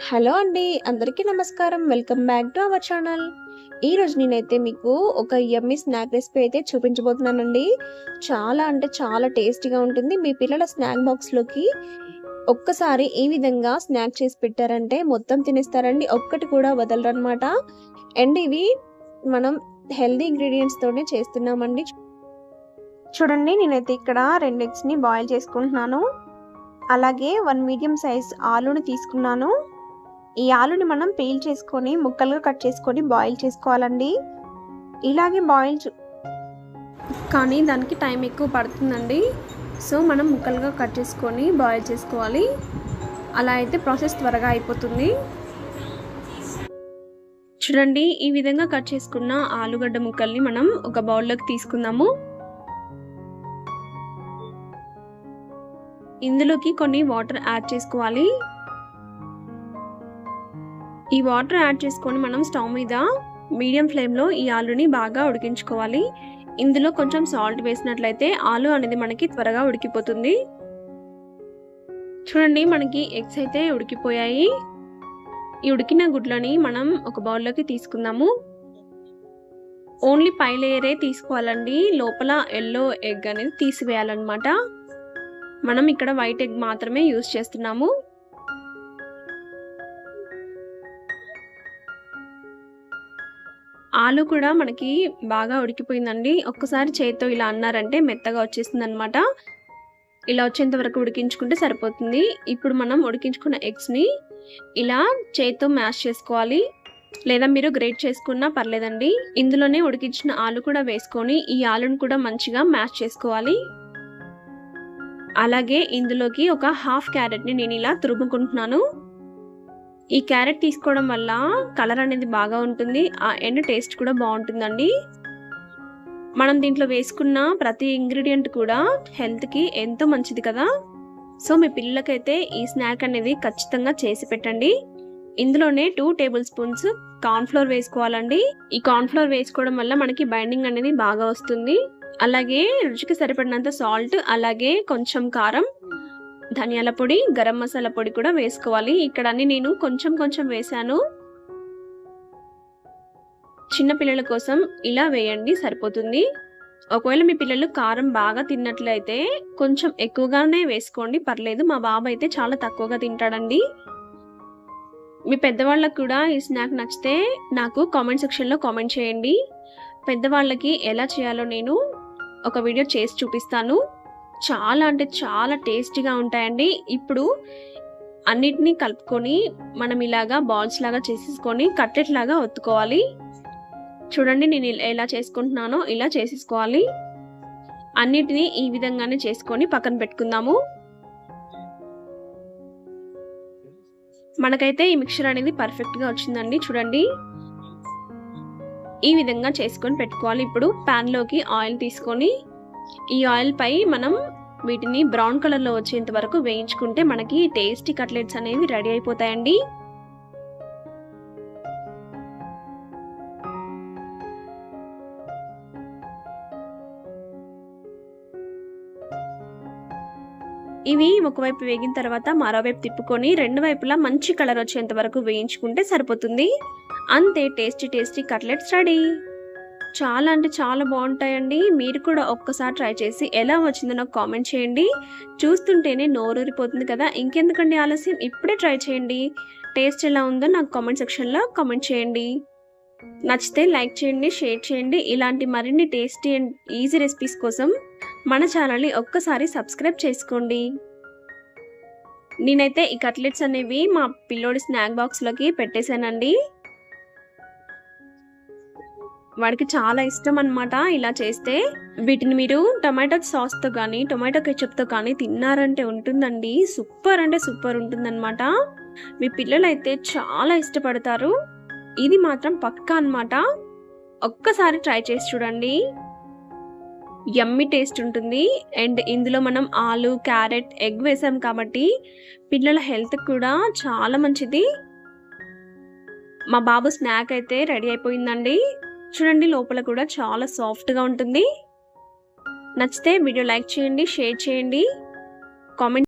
Hello అండి. అందరికీ నమస్కారం. Welcome back to our channel. ఈరోజు నేనైతే మీకు ఒక యమ్మీ స్నాక్ రెసిపీ అయితే చూపించబోతున్నానండి. చాలా అంటే చాలా టేస్టీగా ఉంటుంది. మీ పిల్లల స్నాక్ బాక్స్‌లోకి ఒక్కసారి ఈ విధంగా స్నాక్ చేసి పెట్టారంటే మొత్తం తినేస్తారండి. ఒక్కటి కూడా వదలరనమాట. అండ్ ఇవి మనం హెల్తీ ఇంగ్రీడియెంట్స్ తోనే చేస్తున్నామండి. చూడండి, నేనైతే ఇక్కడ 2 ఎగ్స్‌ని బాయిల్ చేసుకుంటున్నాను. అలాగే 1 మీడియం సైజ్ ఆలూని తీసుకున్నాను. ఈ ఆలుని మనం పీల్ చేసుకొని ముక్కలుగా కట్ చేసుకొని బాయిల్ చేసుకోవాలండి. ఇలాగే కానీ దానికి టైం ఎక్కువ పడుతుందండి. సో మనం ముక్కలుగా కట్ చేసుకొని బాయిల్ చేసుకోవాలి. అలా అయితే ప్రాసెస్ త్వరగా అయిపోతుంది. చూడండి, ఈ విధంగా కట్ చేసుకున్న ఆలుగడ్డ ముక్కల్ని మనం ఒక బౌల్లోకి తీసుకుందాము. ఇందులోకి కొన్ని వాటర్ యాడ్ చేసుకోవాలి. ఈ వాటర్ యాడ్ చేసుకొని మనం స్టవ్ మీద మీడియం ఫ్లేమ్లో ఈ ఆలుని బాగా ఉడికించుకోవాలి. ఇందులో కొంచెం సాల్ట్ వేసినట్లయితే ఆలు అనేది మనకి త్వరగా ఉడికిపోతుంది. చూడండి, మనకి ఎగ్స్ అయితే ఉడికిపోయాయి. ఈ ఉడికిన గుడ్లని మనం ఒక బౌల్లోకి తీసుకుందాము. ఓన్లీ పై లేయరే తీసుకోవాలండి. లోపల ఎల్లో ఎగ్ అనేది తీసివేయాలన్నమాట. మనం ఇక్కడ వైట్ ఎగ్ మాత్రమే యూజ్ చేస్తున్నాము. ఆలు కూడా మనకి బాగా ఉడికిపోయిందండి. ఒక్కసారి చేత్తో ఇలా అన్నారంటే మెత్తగా వచ్చేస్తుంది అనమాట. ఇలా వచ్చేంత వరకు ఉడికించుకుంటే సరిపోతుంది. ఇప్పుడు మనం ఉడికించుకున్న ఎగ్స్ని ఇలా చేత్తో మ్యాష్ చేసుకోవాలి, లేదా మీరు గ్రేట్ చేసుకున్నా పర్లేదండి. ఇందులోనే ఉడికించిన ఆలు కూడా వేసుకొని ఈ ఆలుని కూడా మంచిగా మ్యాష్ చేసుకోవాలి. అలాగే ఇందులోకి ఒక హాఫ్ క్యారెట్ని నేను ఇలా తురుముకుంటున్నాను. ఈ క్యారెట్ తీసుకోవడం వల్ల కలర్ అనేది బాగా ఉంటుంది, అండ్ టేస్ట్ కూడా బాగుంటుందండి. మనం దీంట్లో వేసుకున్న ప్రతి ఇంగ్రీడియంట్ కూడా హెల్త్కి ఎంతో మంచిది కదా. సో మీ పిల్లలకైతే ఈ స్నాక్ అనేది ఖచ్చితంగా చేసి పెట్టండి. ఇందులోనే 2 టేబుల్ స్పూన్స్ కార్న్ఫ్లోర్ వేసుకోవాలండి. ఈ కార్న్ఫ్లోర్ వేసుకోవడం వల్ల మనకి బైండింగ్ అనేది బాగా వస్తుంది. అలాగే రుచికి సరిపడినంత సాల్ట్, అలాగే కొంచెం కారం, ధనియాల పొడి, గరం మసాలా పొడి కూడా వేసుకోవాలి. ఇక్కడ అన్ని నేను కొంచెం కొంచెం వేసాను. చిన్న పిల్లల కోసం ఇలా వేయండి, సరిపోతుంది. ఒకవేళ మీ పిల్లలు కారం బాగా తిన్నట్లయితే కొంచెం ఎక్కువగానే వేసుకోండి, పర్లేదు. మా బాబు అయితే చాలా తక్కువగా తింటాడండి. మీ పెద్దవాళ్ళకు కూడా ఈ స్నాక్ నచ్చితే నాకు కామెంట్ సెక్షన్లో కామెంట్ చేయండి. పెద్దవాళ్ళకి ఎలా చేయాలో నేను ఒక వీడియో చేసి చూపిస్తాను. చాలా అంటే చాలా టేస్టీగా ఉంటాయండి. ఇప్పుడు అన్నిటినీ కలుపుకొని మనం ఇలాగా బాల్స్ లాగా చేసేసుకొని కట్లెట్ లాగా ఒత్తుకోవాలి. చూడండి, నేను ఎలా చేసుకుంటున్నానో ఇలా చేసేసుకోవాలి. అన్నిటినీ ఈ విధంగానే చేసుకొని పక్కన పెట్టుకుందాము. మనకైతే ఈ మిక్చర్ అనేది పర్ఫెక్ట్గా వచ్చిందండి. చూడండి, ఈ విధంగా చేసుకొని పెట్టుకోవాలి. ఇప్పుడు ప్యాన్లోకి ఆయిల్ తీసుకొని ఈ ఆయిల్ పై మనం వీటిని బ్రౌన్ కలర్లో వచ్చేంత వరకు వేయించుకుంటే మనకి టేస్టీ కట్లెట్స్ అనేవి రెడీ అయిపోతాయండి. ఇవి ఒకవైపు వేగిన తర్వాత మరోవైపు తిప్పుకొని 2 వైపులా మంచి కలర్ వచ్చేంత వరకు వేయించుకుంటే సరిపోతుంది. అంతే, టేస్టీ కట్లెట్స్ రెడీ. చాలా అంటే చాలా బాగుంటాయండి. మీరు కూడా ఒక్కసారి ట్రై చేసి ఎలా వచ్చిందో నాకు కామెంట్ చేయండి. చూస్తుంటేనే నోరూరిపోతుంది కదా. ఇంకెందుకండి ఆలస్యం, ఇప్పుడే ట్రై చేయండి. టేస్ట్ ఎలా ఉందో నాకు కామెంట్ సెక్షన్లో కామెంట్ చేయండి. నచ్చితే లైక్ చేయండి, షేర్ చేయండి. ఇలాంటి మరిన్ని టేస్టీ అండ్ ఈజీ రెసిపీస్ కోసం మన ఛానల్ని ఒక్కసారి సబ్స్క్రైబ్ చేసుకోండి. నేనైతే ఈ కట్లెట్స్ అనేవి మా పిల్లోడి స్నాక్ బాక్స్లోకి పెట్టేశానండి. వాడికి చాలా ఇష్టం అన్నమాట ఇలా చేస్తే. వీటిని మీరు టొమాటో సాస్తో కానీ టొమాటో కెచప్తో కానీ తిన్నారంటే ఉంటుందండి, సూపర్ అంటే సూపర్ ఉంటుందన్నమాట. మీ పిల్లలైతే చాలా ఇష్టపడతారు. ఇది మాత్రం పక్కా అన్నమాట. ఒక్కసారి ట్రై చేసి చూడండి, యమ్మీ టేస్ట్ ఉంటుంది. అండ్ ఇందులో మనం ఆలు, క్యారెట్, ఎగ్ వేసాం కాబట్టి పిల్లల హెల్త్ కూడా చాలా మంచిది. మా బాబు స్నాక్ అయితే రెడీ అయిపోయిందండి. చూడండి, లోపల కూడా చాలా సాఫ్ట్గా ఉంటుంది. నచ్చితే వీడియో లైక్ చేయండి, షేర్ చేయండి, కామెంట్